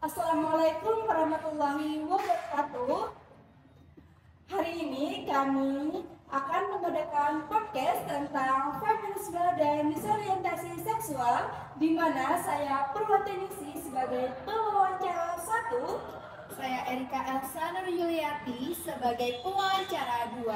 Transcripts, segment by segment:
Assalamualaikum warahmatullahi wabarakatuh. Hari ini kami akan mengadakan podcast tentang feminisme dan disorientasi seksual, di mana saya Purwatenisi sebagai pewawancara 1, Saya Erika Elsa Nur Yuliati sebagai pewawancara 2.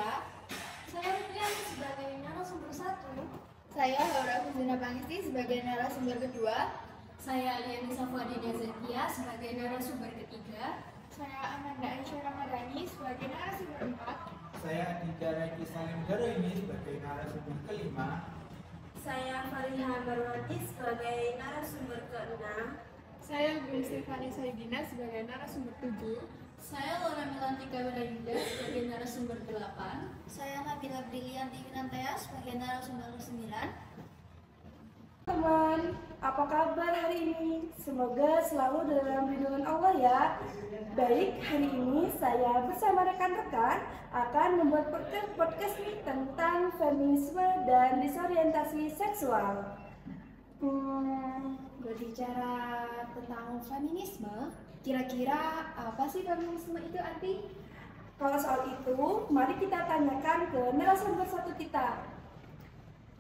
Saya Rian sebagai narasumber 1. Saya Laura Fuzina Pangisti sebagai narasumber kedua. Saya Aliani Safwadina Zakia sebagai narasumber ketiga. Saya Amanda Aisyah Ramadhani sebagai narasumber 4. Saya Aditya Raiki Salim ini sebagai narasumber kelima. saya Fariha Marwati sebagai narasumber ke-6, Saya Gul Stefani Saidina sebagai narasumber 7. Saya Laura Melantika Wilayuda sebagai narasumber 8. Saya Nabila Brilianti Winantea sebagai narasumber 9. Teman, apa kabar hari ini? Semoga selalu dalam lindungan Allah ya. Baik, hari ini saya bersama rekan-rekan akan membuat podcast nih tentang feminisme dan disorientasi seksual. Berbicara tentang feminisme, kira-kira apa sih feminisme itu, Anti? Kalau soal itu, mari kita tanyakan ke narasumber 1 kita.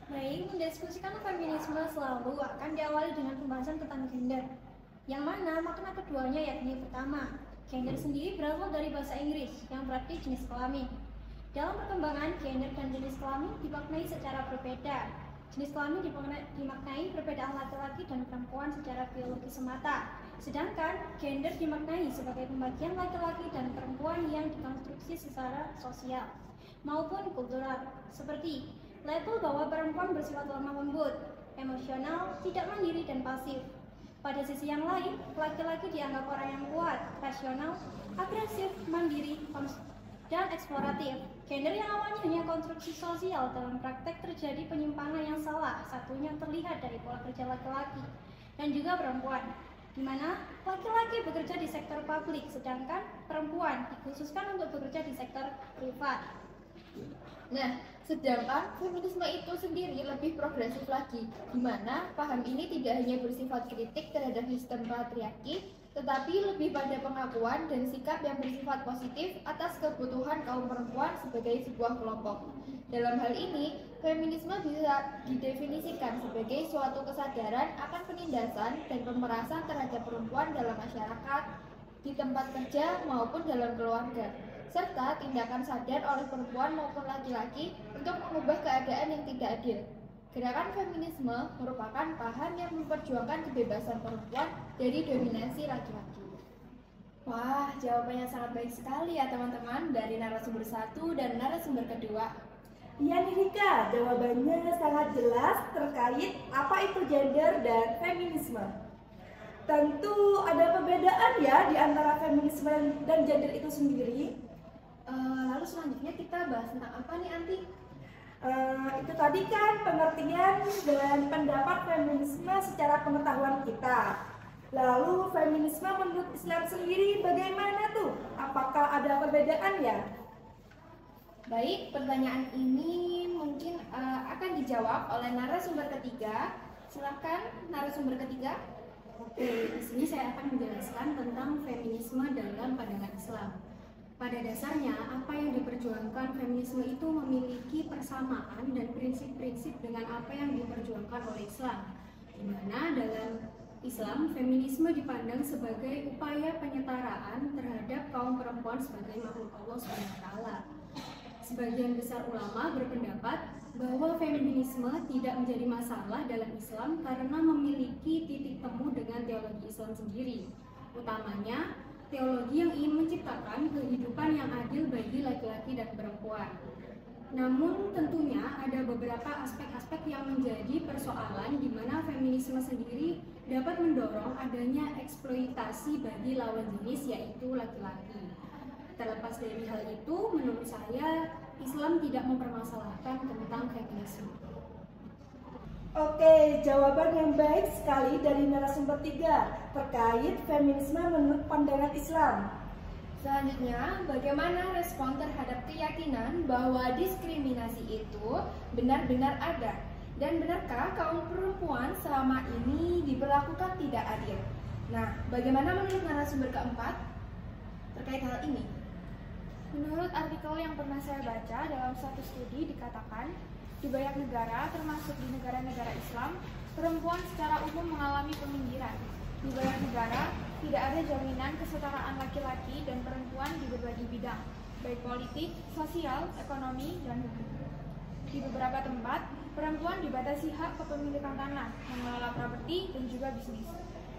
Baik, mendiskusikan feminisme selalu akan diawali dengan pembahasan tentang gender, yang mana makna keduanya yakni pertama, gender sendiri berasal dari bahasa Inggris yang berarti jenis kelamin. Dalam perkembangan, gender dan jenis kelamin dimaknai secara berbeda. Jenis kelamin dimaknai perbedaan laki-laki dan perempuan secara biologi semata, sedangkan gender dimaknai sebagai pembagian laki-laki dan perempuan yang dikonstruksi secara sosial maupun kultural, seperti label bahwa perempuan bersifat lemah lembut, emosional, tidak mandiri, dan pasif. Pada sisi yang lain, laki-laki dianggap orang yang kuat, rasional, agresif, mandiri, dan eksploratif. Gender yang awalnya hanya konstruksi sosial, dalam praktek terjadi penyimpangan yang salah satunya terlihat dari pola kerja laki-laki dan juga perempuan, di mana laki-laki bekerja di sektor publik, sedangkan perempuan dikhususkan untuk bekerja di sektor privat. Nah, sedangkan feminisme itu sendiri lebih progresif lagi, di mana paham ini tidak hanya bersifat kritik terhadap sistem patriarki, tetapi lebih pada pengakuan dan sikap yang bersifat positif atas kebutuhan kaum perempuan sebagai sebuah kelompok. Dalam hal ini, feminisme bisa didefinisikan sebagai suatu kesadaran akan penindasan dan pemerasan terhadap perempuan dalam masyarakat, di tempat kerja maupun dalam keluarga, serta tindakan sadar oleh perempuan maupun laki-laki untuk mengubah keadaan yang tidak adil. Gerakan feminisme merupakan paham yang memperjuangkan kebebasan perempuan dari dominasi laki-laki. Wah, jawabannya sangat baik sekali ya teman-teman dari narasumber 1 dan narasumber kedua. Iya nih Rika, jawabannya sangat jelas terkait apa itu gender dan feminisme. Tentu ada perbedaan ya di antara feminisme dan gender itu sendiri. Lalu selanjutnya kita bahas tentang apa nih, Anti? Itu tadi kan pengertian dan pendapat feminisme secara pengetahuan kita. Lalu feminisme menurut Islam sendiri bagaimana tuh? Apakah ada perbedaan ya? Baik, pertanyaan ini mungkin akan dijawab oleh narasumber ketiga. Silakan narasumber ketiga. Oke, di sini saya akan menjelaskan tentang feminisme dalam pandangan Islam. Pada dasarnya, apa yang diperjuangkan feminisme itu memiliki persamaan dan prinsip-prinsip dengan apa yang diperjuangkan oleh Islam. Di mana dalam Islam, feminisme dipandang sebagai upaya penyetaraan terhadap kaum perempuan sebagai makhluk Allah SWT. Sebagian besar ulama berpendapat bahwa feminisme tidak menjadi masalah dalam Islam karena memiliki titik temu dengan teologi Islam sendiri, utamanya teologi yang ingin menciptakan kehidupan yang adil bagi laki-laki dan perempuan. Namun tentunya ada beberapa aspek-aspek yang menjadi persoalan di mana feminisme sendiri dapat mendorong adanya eksploitasi bagi lawan jenis yaitu laki-laki. Terlepas dari hal itu, menurut saya Islam tidak mempermasalahkan tentang feminisme. Oke, jawaban yang baik sekali dari narasumber 3 terkait feminisme menurut pandangan Islam. Selanjutnya, bagaimana respon terhadap keyakinan bahwa diskriminasi itu benar-benar ada? Dan benarkah kaum perempuan selama ini diberlakukan tidak adil? Nah, bagaimana menurut narasumber keempat terkait hal ini? Menurut artikel yang pernah saya baca dalam satu studi dikatakan, di banyak negara, termasuk di negara-negara Islam, perempuan secara umum mengalami peminggiran. Di banyak negara, tidak ada jaminan kesetaraan laki-laki dan perempuan di berbagai bidang, baik politik, sosial, ekonomi, dan hukum. Di beberapa tempat, perempuan dibatasi hak kepemilikan tanah, mengelola properti, dan juga bisnis.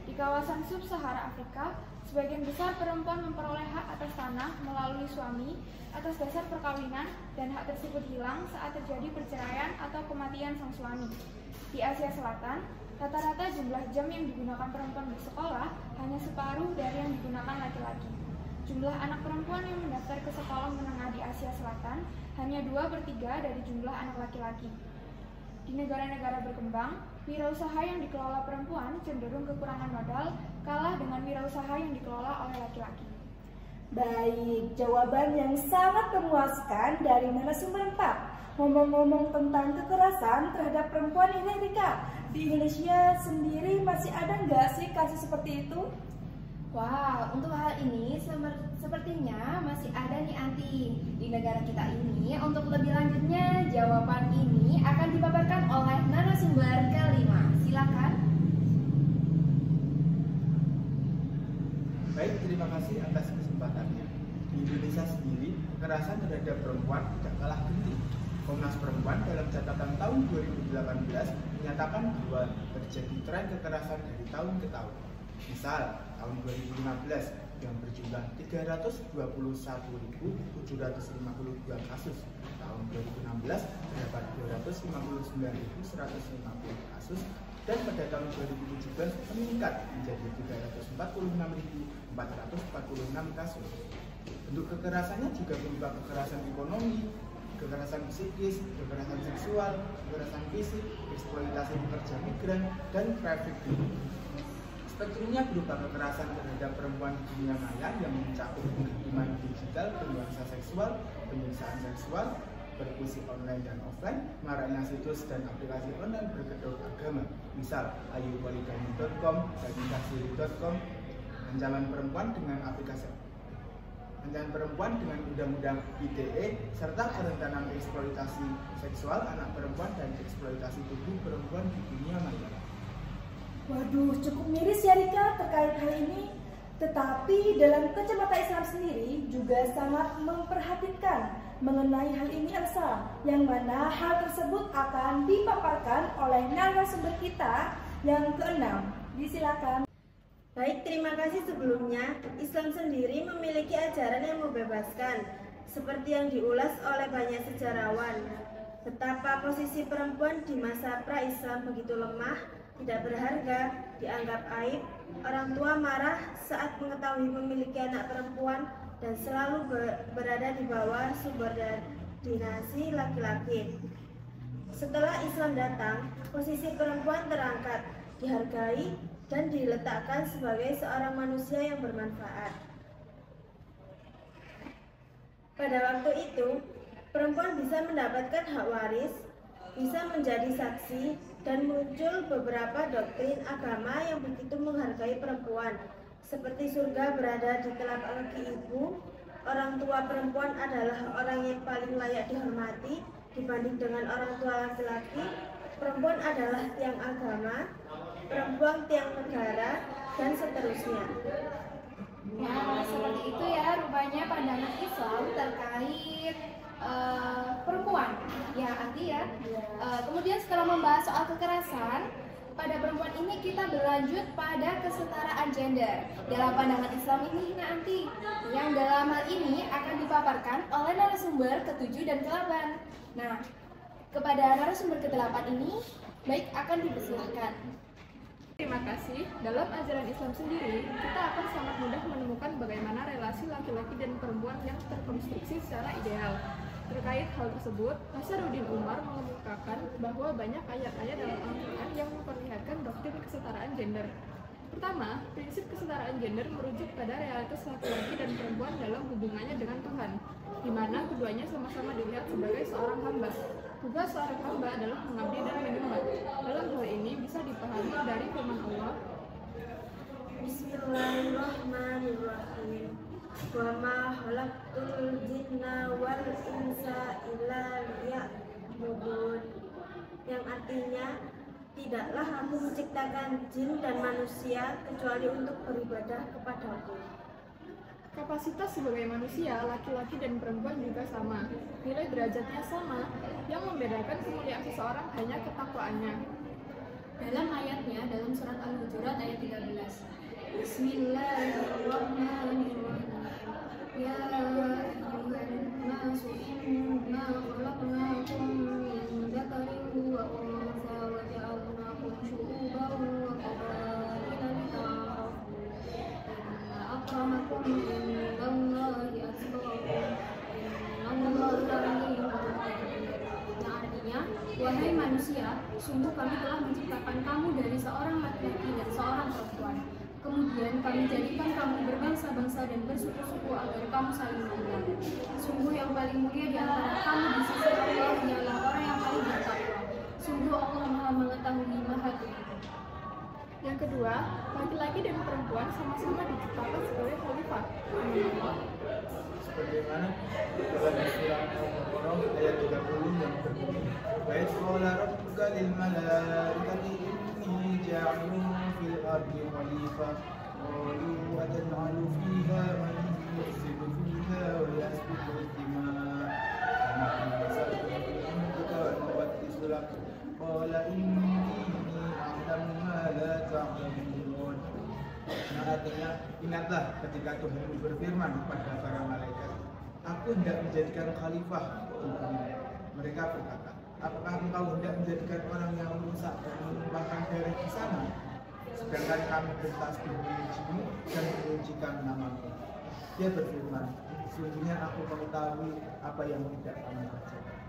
Di kawasan sub-Sahara Afrika, sebagian besar perempuan memperoleh hak atas tanah melalui suami atas dasar perkawinan, dan hak tersebut hilang saat terjadi perceraian atau kematian sang suami. Di Asia Selatan, rata-rata jumlah jam yang digunakan perempuan bersekolah hanya separuh dari yang digunakan laki-laki. Jumlah anak perempuan yang mendaftar ke sekolah menengah di Asia Selatan hanya 2/3 dari jumlah anak laki-laki. Di negara-negara berkembang, wirausaha yang dikelola perempuan cenderung kekurangan modal kalah dengan wirausaha yang dikelola oleh laki-laki. Baik, jawaban yang sangat memuaskan dari narasumber 4. Ngomong-ngomong tentang kekerasan terhadap perempuan ini, Rika, di Indonesia sendiri masih ada nggak sih kasus seperti itu? Wah, untuk hal ini sepertinya masih ada nih Anti di negara kita ini. Untuk lebih lanjutnya, jawaban ini akan dipaparkan oleh narasumber kelima. Silakan. Baik, terima kasih atas kesempatannya. Di Indonesia sendiri, kekerasan terhadap perempuan tidak kalah genting. Komnas Perempuan dalam catatan tahun 2018 menyatakan bahwa terjadi tren kekerasan dari tahun ke tahun. Misal, tahun 2015 yang berjumlah 321.752 kasus. Tahun 2016 terdapat 259.150 kasus, dan pada tahun 2017 meningkat menjadi 346.446 kasus. Bentuk kekerasannya juga berupa kekerasan ekonomi, kekerasan psikis, kekerasan seksual, kekerasan fisik, eksploitasi pekerja migran, dan trafficking. Spektrumnya berupa kekerasan terhadap perempuan di dunia maya yang mencakup penghakiman digital, penguasa seksual, penyiksaan seksual, persekusi online dan offline, maraknya situs dan aplikasi online berkedok agama, misal ayupoligami.com, dagingkasiri.com, ancaman perempuan dengan aplikasi ancaman perempuan dengan undang-undang ITE, serta kerentanan eksploitasi seksual anak perempuan dan eksploitasi tubuh perempuan di dunia maya. Waduh, cukup miris ya Rika terkait hal ini. Tetapi dalam kacamata Islam sendiri juga sangat memperhatikan mengenai hal ini, Elsa, yang mana hal tersebut akan dipaparkan oleh narasumber kita yang keenam. Disilakan. Baik, terima kasih sebelumnya. Islam sendiri memiliki ajaran yang membebaskan, seperti yang diulas oleh banyak sejarawan. Betapa posisi perempuan di masa pra-Islam begitu lemah, tidak berharga, dianggap aib, orang tua marah saat mengetahui memiliki anak perempuan, dan selalu berada di bawah subordinasi laki-laki. Setelah Islam datang, posisi perempuan terangkat, dihargai, dan diletakkan sebagai seorang manusia yang bermanfaat. Pada waktu itu, perempuan bisa mendapatkan hak waris, bisa menjadi saksi, dan muncul beberapa doktrin agama yang begitu menghargai perempuan, seperti surga berada di telapak kaki ibu, orang tua perempuan adalah orang yang paling layak dihormati dibanding dengan orang tua laki-laki, perempuan adalah tiang agama, perempuan tiang negara, dan seterusnya. Nah, seperti itu ya rupanya pandangan Islam terkait perempuan. Ya, Anti ya. Kemudian setelah membahas soal kekerasan pada perempuan ini, kita berlanjut pada kesetaraan gender. Dalam pandangan Islam ini, Anti, yang dalam hal ini akan dipaparkan oleh narasumber ke-7 dan ke-8. Nah, kepada narasumber ke-8 ini, baik akan dipersilahkan. Terima kasih. Dalam ajaran Islam sendiri, kita akan sangat mudah menemukan bagaimana relasi laki-laki dan perempuan yang terkonstruksi secara ideal. Terkait hal tersebut, Nasaruddin Umar mengemukakan bahwa banyak ayat-ayat dalam Al-Quran yang memperlihatkan doktrin kesetaraan gender. Pertama, prinsip kesetaraan gender merujuk pada realitas laki-laki dan perempuan dalam hubungannya dengan Tuhan, di mana keduanya sama-sama dilihat sebagai seorang hamba. Tugas seorang hamba adalah mengabdi dan menyembah. Dalam hal ini bisa dipahami dari firman Allah, Bismillahirrahmanirrahim. Wa ma khalaqtul jinna wal insa illa liya'budun. Yang artinya, tidaklah aku menciptakan jin dan manusia kecuali untuk beribadah kepadaku. Kapasitas sebagai manusia, laki-laki dan perempuan juga sama. Nilai derajatnya sama, yang membedakan kemuliaan seseorang hanya ketakwaannya. Dalam ayatnya, dalam surat Al-Hujurat ayat 13. Bismillahirrahmanirrahim. Ya ayyuhan nasu inna khalaqnakum min dzakarin wa untha wa ja'alnakum syu'uban wa qabaila lita'arafu. Inna akramakum indallahi atqakum. Innallaha alimun khabir. Yang artinya, wahai manusia, sungguh kami telah menciptakan kamu dari seorang laki-laki dan seorang perempuan. Kemudian kami jadikan kamu berbangsa-bangsa dan bersuku-suku agar kamu saling mengenal. Sungguh yang paling mulia di antara kamu di sisi Allah ialah orang yang paling bertakwa. Sungguh Allah Maha mengetahui, Maha Teliti. Yang kedua, laki-laki dan perempuan sama-sama diciptakan sebagai khalifah. Sebagaimana dalam surat Al-Baqarah ayat 30 yang berbunyi, "Wa idh qala rabbuka lil malaikati inni ja'ilun fil ardi khalifah qalu ataj'alu fiha man yufsidu fiha wa yasfiku ad-dima' wa nahnu nusabbihu bihamdika wa nuqaddisu lak qala inni a'lamu ma la ta'lamun." Nah, artinya, ingatlah ketika Tuhan berfirman kepada para malaikat, "Aku hendak menjadikan khalifah di bumi." Mereka berkata, "Apakah engkau hendak menjadikan orang yang merusak dan menumpahkan darah di sana? Sedangkan kami bertasbih memujimu dan memujikan namamu." Dia berfirman, "Sesungguhnya aku mengetahui apa yang tidak kamu kerjakan."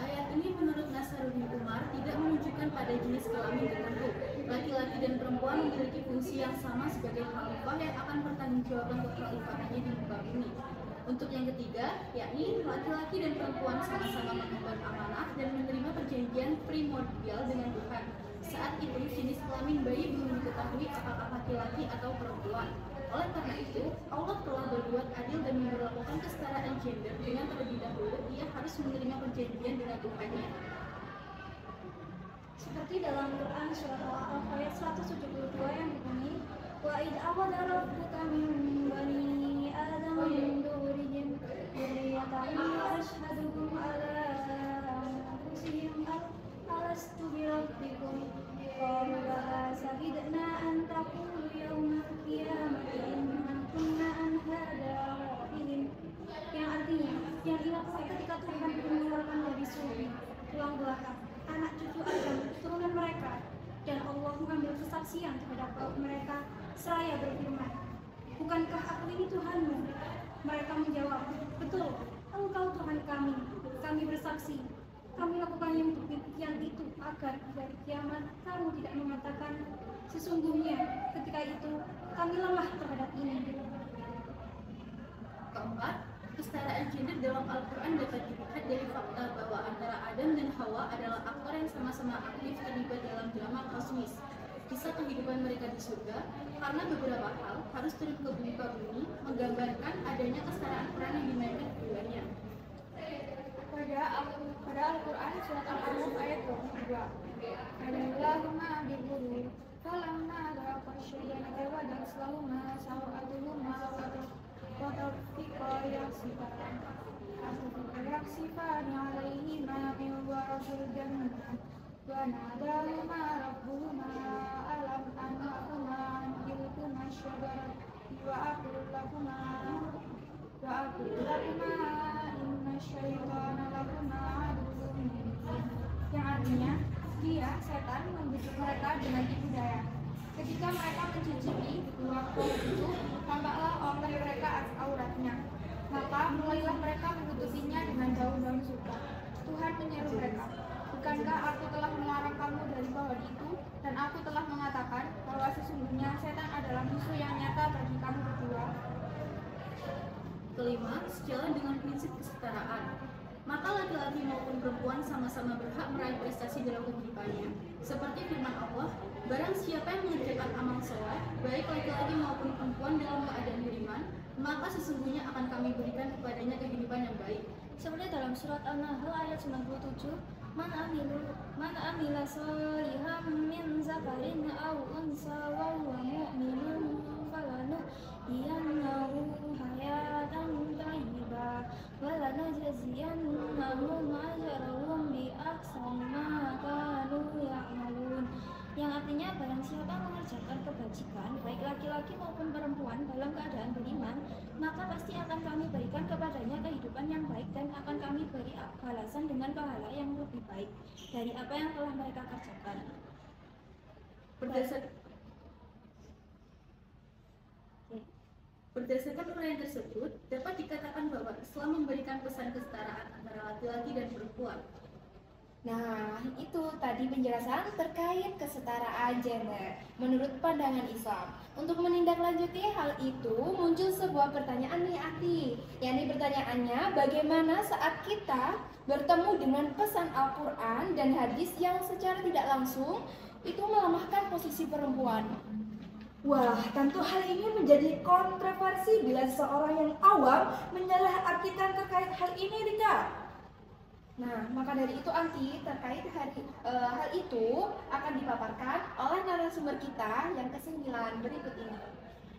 Ayat ini menurut Nasaruddin Umar tidak menunjukkan pada jenis kelamin tertentu. Laki-laki dan perempuan memiliki fungsi yang sama sebagai khalifah yang akan bertanggung jawab untuk khalifahannya di muka bumi. Untuk yang ketiga, yakni laki-laki dan perempuan sama-sama mengemban amanah dan menerima perjanjian primordial dengan Tuhan. Saat itu jenis kelamin bayi belum diketahui apakah laki-laki atau perempuan. Oleh karena itu, Allah telah berbuat adil dan memperlakukan kesetaraan gender dengan terlebih dahulu ia harus menerima perjanjian dengan Tuhannya. Seperti dalam Quran surat Al-A'raf ayat 172 yang berbunyi, "Wa id akhadha rabbuka min bani Adama min dzurriyyihim dzurriyyatahum wa ashhaduhum ala anfusihim alastu bi rabbikum qalu bala shahidna an taqulu yawmal qiyamati inna kunna an hadza ghafilin." Yang artinya, yang ingatlah ketika Tuhan mengeluarkan dari surga tulang belakang anak cucu Adam, turunan mereka, dan Allah mengambil kesaksian terhadap kaum mereka seraya berfirman, "Bukankah aku ini Tuhanmu?" Mereka menjawab, "Betul, Engkau Tuhan kami. Kami bersaksi, kami lakukan yang demikian itu agar dari kiamat kamu tidak mengatakan, sesungguhnya ketika itu kami lemah terhadap ini." Keempat, kesetaraan gender dalam Al-Quran dapat dilihat dari fakta bahwa antara Adam dan Hawa adalah aktor yang sama-sama aktif terlibat dalam drama kosmis. Kisah kehidupan mereka di surga, karena beberapa hal harus turun ke muka bumi, menggambarkan adanya kesetaraan peran yang dimainkan keduanya. Pada Al-Quran surat Al-A'raf ayat 22. Allahumma bi'udhu falamma dhaqa syai'an wa daslahuma sawatuhuma wa tawfiqa yaksifani alaihima min warqil jannah wa nadahuma rabbuhuma alam anhakuma anjilkuma syajarat wa aqul lakuma inna syaitana lakuma aduwwun mubin. Yang artinya, dia, setan, membujuk mereka dengan tipu daya. Ketika mereka mencicipi buah pohon itu, tampaklah oleh mereka auratnya. Maka mulailah mereka menutupinya dengan daun-daun surga. Tuhan menyeru mereka, "Bukankah aku telah melarang kamu dari pohon itu, dan aku telah mengatakan bahwa sesungguhnya setan adalah musuh yang nyata bagi kamu berdua?" Kelima, sejalan dengan prinsip kesetaraan. maka laki-laki maupun perempuan sama-sama berhak meraih prestasi dalam kehidupannya. Seperti firman Allah, barang siapa yang mengerjakan amal soleh, baik laki-laki maupun perempuan dalam keadaan beriman, maka sesungguhnya akan kami berikan kepadanya kehidupan yang baik. Seperti dalam surat An-Nahl ayat 97, Man amila sholihan min zakarin aw unsa wa huwa mu'minun falanuhyiyannahu hayatan thayyibah wa lanajziyannahum ajrahum bi ahsani ma kanu ya'malun. Yang artinya barang siapa mengerjakan kebajikan baik laki-laki maupun perempuan dalam keadaan beriman, maka pasti akan kami berikan kepadanya kehidupan yang baik dan akan kami beri balasan dengan pahala yang lebih baik dari apa yang telah mereka kerjakan. Berdasarkan uraian tersebut, dapat dikatakan bahwa Islam memberikan pesan kesetaraan antara laki-laki dan perempuan. Nah, itu tadi penjelasan terkait kesetaraan gender menurut pandangan Islam. Untuk menindaklanjuti hal itu, muncul sebuah pertanyaan nih Ati. Yakni pertanyaannya, bagaimana saat kita bertemu dengan pesan Al-Quran dan hadis yang secara tidak langsung itu melemahkan posisi perempuan? Wah, tentu hal ini menjadi kontroversi bila seorang yang awam menyalahartikan terkait hal ini, Rika. Nah, maka dari itu Anti, terkait hal itu akan dipaparkan oleh narasumber kita yang ke-9 berikut ini.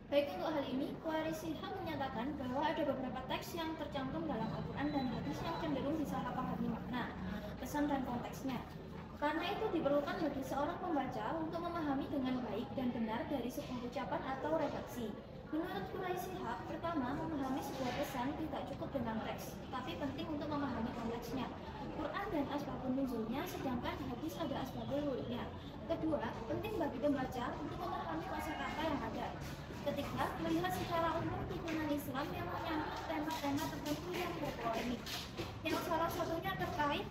Baik, untuk hal ini, Qawarij Shihab menyatakan bahwa ada beberapa teks yang tercantum dalam Al-Quran dan hadis yang cenderung disalahpahami makna, pesan dan konteksnya. Karena itu diperlukan bagi seorang pembaca untuk memahami dengan baik dan benar dari sebuah ucapan atau redaksi. Menurut Qawarij Shihab, pertama, memahami sebuah pesan tidak cukup dengan teks, tapi penting untuk memahami konteksnya. Quran dan asbabun nuzulnya, sedangkan hadis ada asbabul wurudnya. Kedua, penting bagi pembaca untuk memahami kosakata yang ada. Ketiga, melihat secara umum tuntunan Islam yang menyangkut tema-tema tertentu yang berpolemik, yang salah satunya terkait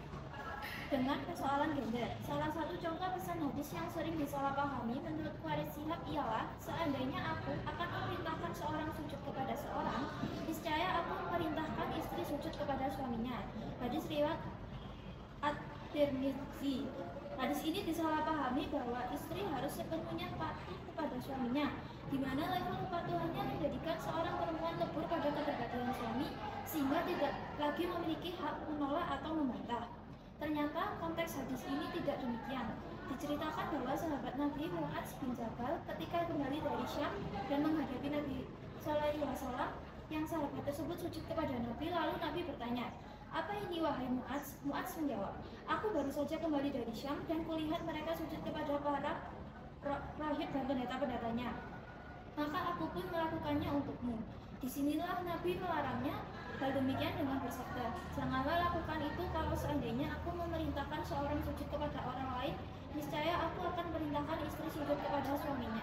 dengan persoalan gender. Salah satu contoh pesan hadis yang sering disalahpahami menurut Qawarij Shihab ialah, seandainya aku akan memerintahkan seorang sujud kepada seorang, niscaya aku memerintahkan istri sujud kepada suaminya. Hadis riwayat At-Tirmidzi. Hadis ini disalahpahami bahwa istri harus sepenuhnya patuh kepada suaminya, di mana level kepatuhannya menjadikan seorang perempuan lebur pada ketergantungan suami sehingga tidak lagi memiliki hak menolak atau membantah. Ternyata konteks hadis ini tidak demikian. Diceritakan bahwa sahabat Nabi Mu'adz bin Jabal ketika kembali dari Syam dan menghadapi Nabi SAW, yang sahabat tersebut sujud kepada Nabi, lalu Nabi bertanya, "Apa ini wahai Mu'adz?" Mu'adz menjawab, "Aku baru saja kembali dari Syam dan kulihat mereka sujud kepada para rahib dan pendeta-pendetanya. Maka aku pun melakukannya untukmu." Disinilah Nabi melarangnya. Hal demikian dengan bersabda, "Janganlah lakukan itu kalau seandainya aku memerintahkan seorang sujud kepada orang lain, niscaya aku akan perintahkan istri sujud kepada suaminya."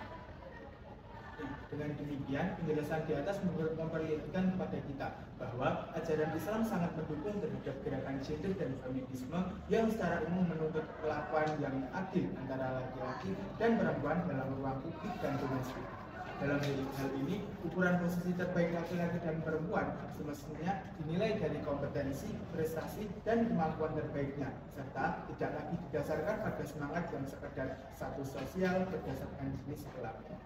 Dengan demikian, penjelasan di atas memperlihatkan kepada kita bahwa ajaran Islam sangat mendukung terhadap gerakan gender dan feminisme yang secara umum menuntut perlakuan yang adil antara laki-laki dan perempuan dalam ruang publik dan domestik. Dalam hal ini, ukuran posisi terbaik laki-laki dan perempuan semestinya dinilai dari kompetensi, prestasi, dan kemampuan terbaiknya, serta tidak lagi didasarkan pada semangat yang sekedar status sosial berdasarkan jenis kelamin.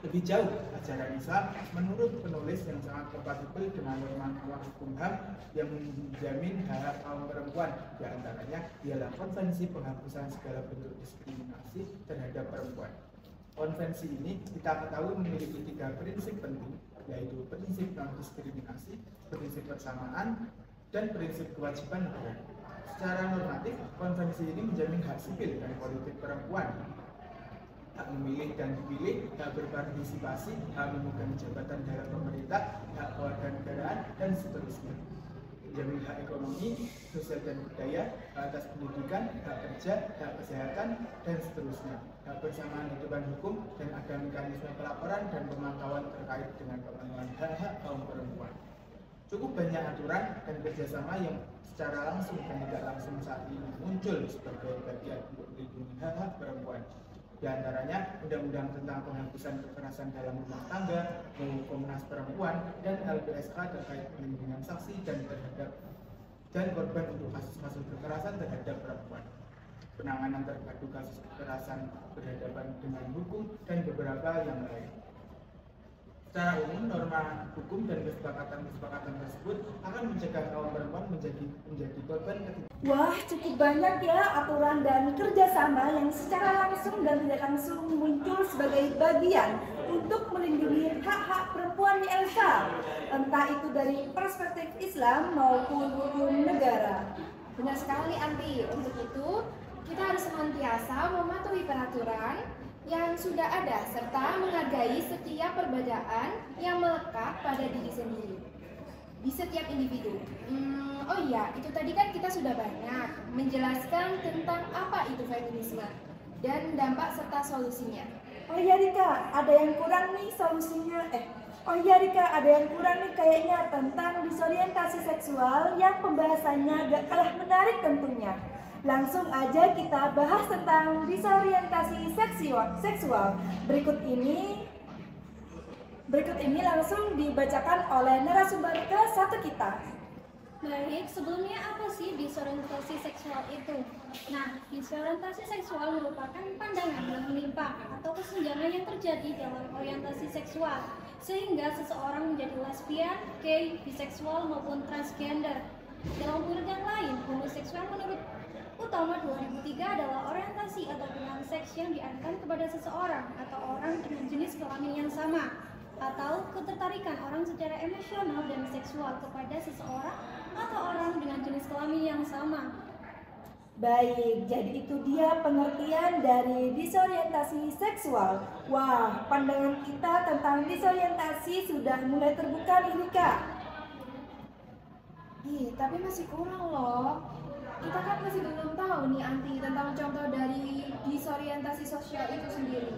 Lebih jauh, ajaran Islam menurut penulis yang sangat kompatibel dengan norma hukum HAM yang menjamin hak kaum perempuan. Di antaranya ialah Konvensi Penghapusan Segala Bentuk Diskriminasi Terhadap Perempuan. Konvensi ini kita ketahui memiliki 3 prinsip penting, yaitu prinsip non-diskriminasi, prinsip persamaan, dan prinsip kewajiban negara. Secara normatif, konvensi ini menjamin hak sipil dan politik perempuan, hak memilih dan dipilih, hak berpartisipasi, hak memegang jabatan dalam pemerintah, hak kewarganegaraan, dan seterusnya. Menjamin hak ekonomi, sosial dan budaya, hak atas pendidikan, hak kerja, hak kesehatan, dan seterusnya. Hak bersamaan di depan hukum, dan ada mekanisme pelaporan dan pemantauan terkait dengan pemenuhan hak-hak kaum perempuan. Cukup banyak aturan dan kerjasama yang secara langsung dan tidak langsung saat ini muncul sebagai bagian untuk melindungi hak-hak perempuan. Di antaranya Undang-Undang tentang Penghapusan Kekerasan dalam Rumah Tangga, Komnas Perempuan, dan LPSK terkait perlindungan saksi dan terhadap dan korban untuk kasus-kasus kekerasan terhadap perempuan. Penanganan terpadu kasus kekerasan berhadapan dengan hukum dan beberapa yang lain. Secara umum, norma hukum dan kesepakatan tersebut akan mencegah kaum perempuan menjadi korban ketika. Wah, cukup banyak ya aturan dan kerjasama yang secara langsung dan tidak langsung muncul sebagai bagian untuk melindungi hak-hak perempuan di Elsa, entah itu dari perspektif Islam maupun hukum negara. Benar sekali, Anti. Untuk itu, kita harus senantiasa mematuhi peraturan yang sudah ada serta menghargai setiap perbedaan yang melekat pada diri sendiri di setiap individu. Oh iya, itu tadi kan kita sudah banyak menjelaskan tentang apa itu feminisme dan dampak serta solusinya. Oh iya Rika, ada yang kurang nih solusinya. Oh iya Rika, ada yang kurang nih kayaknya tentang disorientasi seksual yang pembahasannya gak kalah menarik tentunya. Langsung aja kita bahas tentang disorientasi seksual. Berikut ini langsung dibacakan oleh narasumber ke-1 kita. Baik, sebelumnya apa sih disorientasi seksual itu? Nah, disorientasi seksual merupakan pandangan yang menyimpang atau kesenjangan yang terjadi dalam orientasi seksual, sehingga seseorang menjadi lesbian, gay, biseksual maupun transgender. Dalam pengertian lain, homoseksual menurut Utama 2003 adalah orientasi atau pilihan seks yang diarahkan kepada seseorang atau orang dengan jenis kelamin yang sama, atau ketertarikan orang secara emosional dan seksual kepada seseorang atau orang dengan jenis kelamin yang sama. Baik, jadi itu dia pengertian dari disorientasi seksual. Wah, pandangan kita tentang disorientasi sudah mulai terbuka nih Kak. Tapi masih kurang loh. Kita kan masih belum tahu nih Anti tentang contoh dari disorientasi sosial itu sendiri.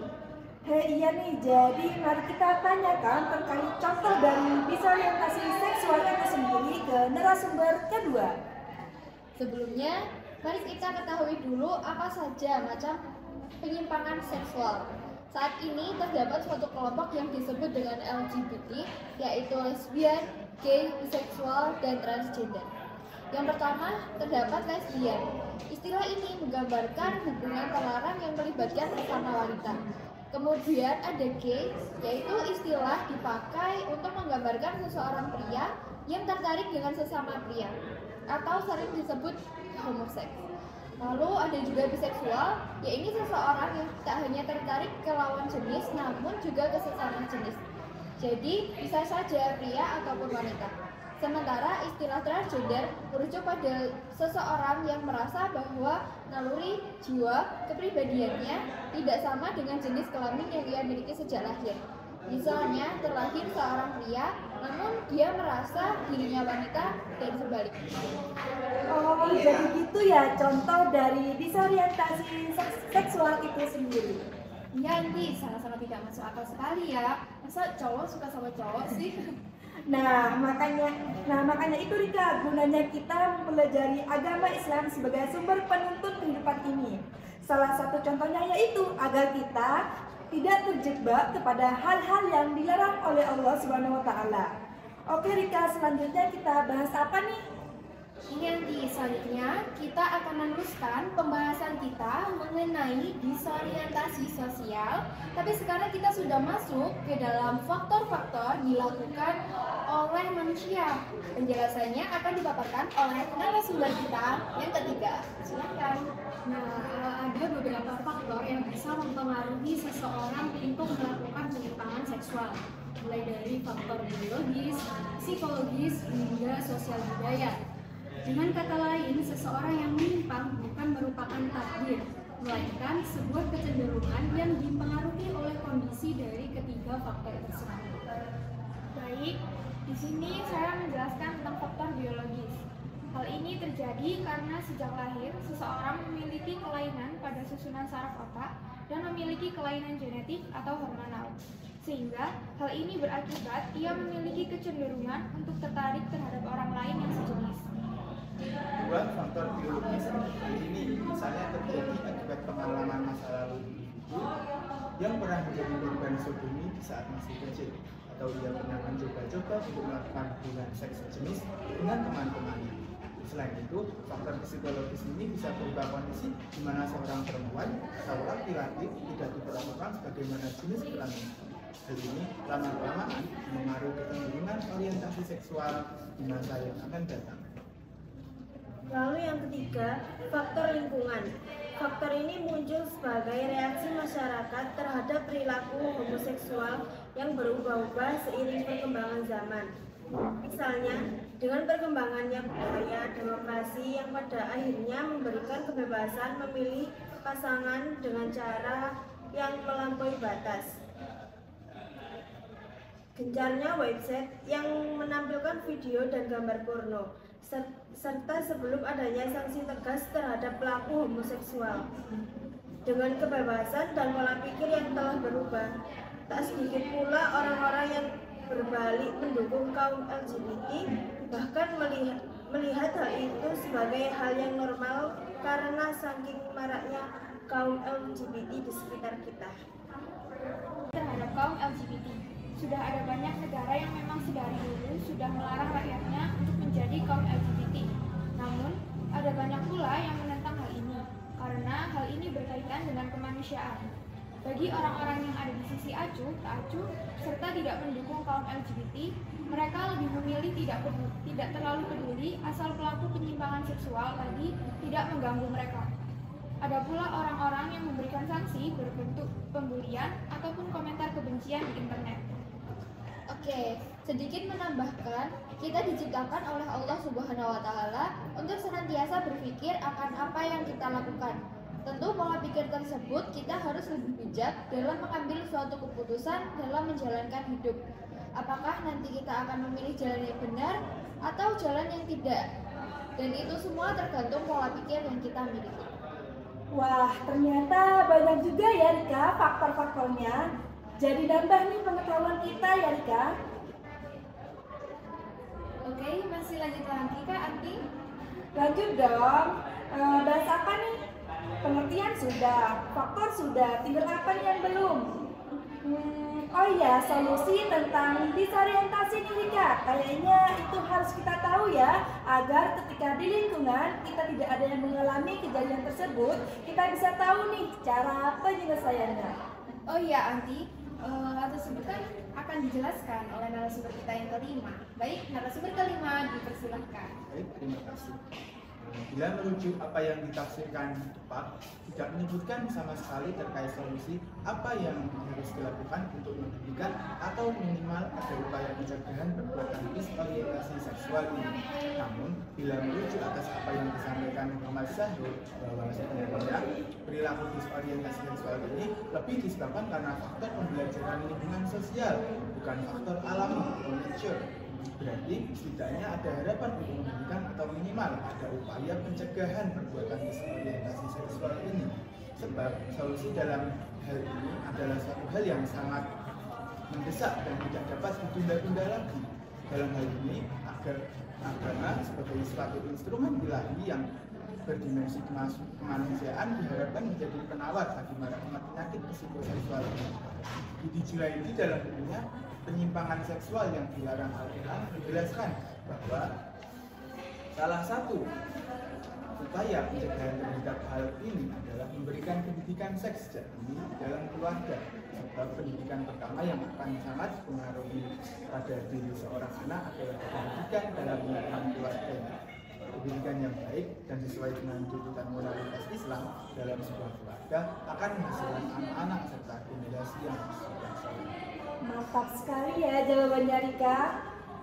Iya nih, jadi mari kita tanyakan terkait contoh dari disorientasi seksual itu sendiri ke narasumber kedua. Sebelumnya, mari kita ketahui dulu apa saja macam penyimpangan seksual. Saat ini terdapat suatu kelompok yang disebut dengan LGBT, yaitu lesbian, gay, biseksual, dan transgender. Yang pertama, terdapat lesbian. Istilah ini menggambarkan hubungan terlarang yang melibatkan sesama wanita. Kemudian ada gay, yaitu istilah dipakai untuk menggambarkan seseorang pria yang tertarik dengan sesama pria, atau sering disebut homoseks. Lalu ada juga biseksual, yaitu seseorang yang tak hanya tertarik ke lawan jenis, namun juga ke sesama jenis. Jadi, bisa saja pria ataupun wanita. Sementara istilah transgender merujuk pada seseorang yang merasa bahwa naluri jiwa kepribadiannya tidak sama dengan jenis kelamin yang ia miliki sejak lahir. Misalnya terlahir seorang pria, namun dia merasa dirinya wanita dan sebaliknya. Oh, jadi gitu ya contoh dari disorientasi seksual itu sendiri. Ya, Anti, sangat-sangat tidak masuk akal sekali ya. Masa cowok suka sama cowok sih? Nah makanya itu Rika, gunanya kita mempelajari agama Islam sebagai sumber penuntun kehidupan ini. Salah satu contohnya yaitu agar kita tidak terjebak kepada hal-hal yang dilarang oleh Allah SWT. Oke Rika, selanjutnya kita bahas apa nih? Nanti selanjutnya kita akan meneruskan pembahasan kita mengenai disorientasi sosial. Tapi sekarang kita sudah masuk ke dalam faktor-faktor dilakukan oleh manusia. Penjelasannya akan dipaparkan oleh narasumber kita yang ketiga. Silakan. Nah, ada beberapa faktor yang bisa mempengaruhi seseorang untuk melakukan penyimpangan seksual, mulai dari faktor biologis, psikologis, hingga sosial budaya. Dengan kata lain, seseorang yang menyimpang bukan merupakan takdir, melainkan sebuah kecenderungan yang dipengaruhi oleh kondisi dari ketiga faktor tersebut. Baik, di sini saya menjelaskan tentang faktor biologis. Hal ini terjadi karena sejak lahir seseorang memiliki kelainan pada susunan saraf otak dan memiliki kelainan genetik atau hormonal. Sehingga hal ini berakibat ia memiliki kecenderungan untuk tertarik terhadap orang lain yang sejenis. Dua faktor biologis ini misalnya terjadi akibat pengalaman masa lalu individu yang pernah menjadi korban sodomi di saat masih kecil, atau ia pernah mencoba-coba untuk melakukan hubungan seks sejenis dengan teman-temannya. Selain itu, faktor psikologis ini bisa berubah kondisi di mana seorang perempuan atau laki-laki tidak diperlakukan sebagaimana jenis kelamin. Hal ini lama-kelamaan mengaruhi kecenderungan orientasi seksual di masa yang akan datang. Lalu yang ketiga, faktor lingkungan. Faktor ini muncul sebagai reaksi masyarakat terhadap perilaku homoseksual yang berubah-ubah seiring perkembangan zaman. Misalnya, dengan perkembangannya budaya demokrasi yang pada akhirnya memberikan kebebasan memilih pasangan dengan cara yang melampaui batas. Gencarnya website yang menampilkan video dan gambar porno, serta sebelum adanya sanksi tegas terhadap pelaku homoseksual. Dengan kebebasan dan pola pikir yang telah berubah, tak sedikit pula orang-orang yang berbalik mendukung kaum LGBT, bahkan melihat hal itu sebagai hal yang normal karena saking maraknya kaum LGBT di sekitar kita. Terhadap kaum LGBT, sudah ada banyak negara yang memang sedari dulu sudah melarang rakyatnya untuk menjadi kaum LGBT. Namun, ada banyak pula yang menentang hal ini, karena hal ini berkaitan dengan kemanusiaan. Bagi orang-orang yang ada di sisi acuh, tak acuh, serta tidak mendukung kaum LGBT, mereka lebih memilih tidak terlalu peduli asal pelaku penyimpangan seksual tadi tidak mengganggu mereka. Ada pula orang-orang yang memberikan sanksi berbentuk pembulian ataupun komentar kebencian di internet. Oke, sedikit menambahkan, kita diciptakan oleh Allah Subhanahu wa Ta'ala untuk senantiasa berpikir akan apa yang kita lakukan. Tentu pola pikir tersebut kita harus lebih bijak dalam mengambil suatu keputusan dalam menjalankan hidup. Apakah nanti kita akan memilih jalan yang benar atau jalan yang tidak? Dan itu semua tergantung pola pikir yang kita miliki. Wah, ternyata banyak juga ya Rika faktor-faktornya. Jadi nambah nih pengetahuan kita ya Rika. Oke, masih lanjut lagi Kak Anti? Lanjut dong. Bahas apa nih? Pengertian sudah, faktor sudah, tinggal apa nih yang belum? Oh iya, solusi tentang disorientasi nih Rika. Kayaknya itu harus kita tahu ya, agar ketika di lingkungan kita tidak ada yang mengalami kejadian tersebut, kita bisa tahu nih cara penyelesaiannya. Oh iya Anti, hal tersebut kan akan dijelaskan oleh narasumber kita yang kelima. Baik, narasumber kelima dipersilahkan. Baik, terima kasih. Bila merujuk apa yang ditafsirkan tepat, tidak menyebutkan sama sekali terkait solusi apa yang harus dilakukan untuk menghentikan atau minimal ada upaya pencegahan perbuatan disorientasi seksual ini. Namun, bila merujuk atas apa yang disampaikan Muhammad Syahrul bahwa sebenarnya perilaku disorientasi seksual ini lebih disebabkan karena faktor pembelajaran lingkungan sosial, bukan faktor alami atau nature. Berarti setidaknya ada harapan untuk menghentikan atau minimal ada upaya pencegahan perbuatan disorientasi seksual ini. Sebab solusi dalam hal ini adalah suatu hal yang sangat mendesak dan tidak dapat ditunda-tunda lagi. Dalam hal ini, agar agama sebagai suatu instrumen ilahi yang berdimensi kemanusiaan diharapkan menjadi penawar bagi para penyakit psikoseksual ini. Di dalam dunia penyimpangan seksual yang dilarang Al-Quran dijelaskan bahwa salah satu upaya pencegahan terhadap hal ini adalah memberikan pendidikan seks sejak dini dalam keluarga, sebab pendidikan pertama yang akan sangat mempengaruhi pada diri seorang anak adalah pendidikan dalam lingkungan keluarganya. Pendidikan yang baik dan sesuai dengan tuntutan moralitas Islam dalam sebuah keluarga akan menghasilkan anak-anak serta generasi yang soleh. Mantap sekali ya jawabannya Rika.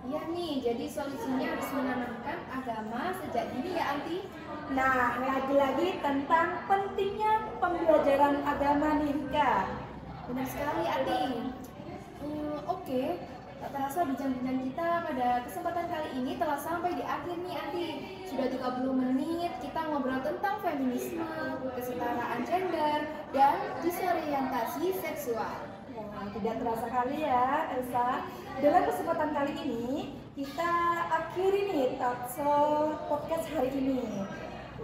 Iya nih, jadi solusinya harus menanamkan agama sejak dini ya Anti. Nah, lagi-lagi tentang pentingnya pembelajaran agama nih Rika. Benar sekali Anti. Oke, tak terasa bincang-bincang kita pada kesempatan kali ini telah sampai di akhir nih Anti. Sudah 30 menit kita ngobrol tentang feminisme, kesetaraan gender, dan disorientasi seksual. Wah, tidak terasa kali ya Elsa. Dalam kesempatan kali ini kita akhiri nih talkshow podcast hari ini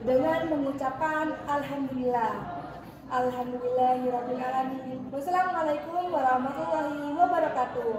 dengan mengucapkan Alhamdulillah. Alhamdulillahirabbil alamin. Wassalamualaikum warahmatullahi wabarakatuh.